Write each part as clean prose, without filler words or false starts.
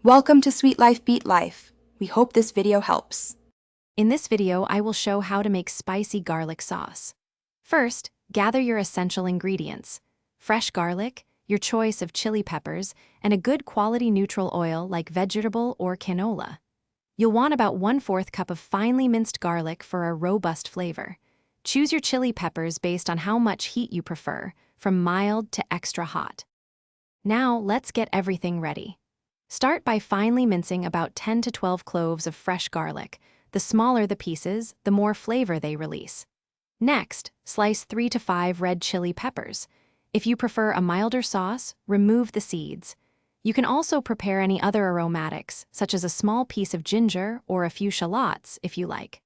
Welcome to Sweet Life Beat Life. We hope this video helps. In this video, I will show how to make spicy garlic sauce. First, gather your essential ingredients: fresh garlic, your choice of chili peppers, and a good quality neutral oil like vegetable or canola. You'll want about 1/4 cup of finely minced garlic for a robust flavor. Choose your chili peppers based on how much heat you prefer, from mild to extra hot. Now, let's get everything ready. Start by finely mincing about 10 to 12 cloves of fresh garlic. The smaller the pieces, the more flavor they release. Next, slice 3 to 5 red chili peppers. If you prefer a milder sauce, remove the seeds. You can also prepare any other aromatics, such as a small piece of ginger or a few shallots, if you like.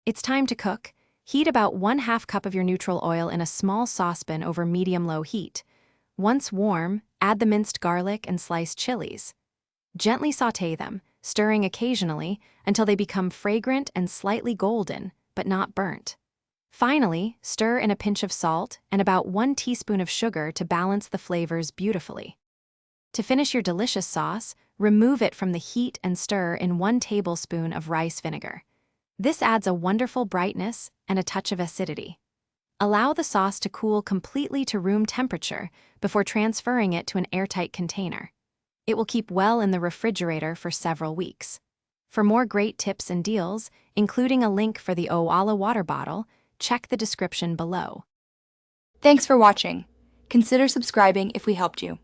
It's time to cook. Heat about 1/2 cup of your neutral oil in a small saucepan over medium-low heat. Once warm, add the minced garlic and sliced chilies. Gently sauté them, stirring occasionally until they become fragrant and slightly golden, but not burnt. Finally, stir in a pinch of salt and about 1 teaspoon of sugar to balance the flavors beautifully. To finish your delicious sauce, remove it from the heat and stir in 1 tablespoon of rice vinegar. This adds a wonderful brightness and a touch of acidity. Allow the sauce to cool completely to room temperature before transferring it to an airtight container. It will keep well in the refrigerator for several weeks. For more great tips and deals, including a link for the Owala water bottle, check the description below. Thanks for watching. Consider subscribing if we helped you.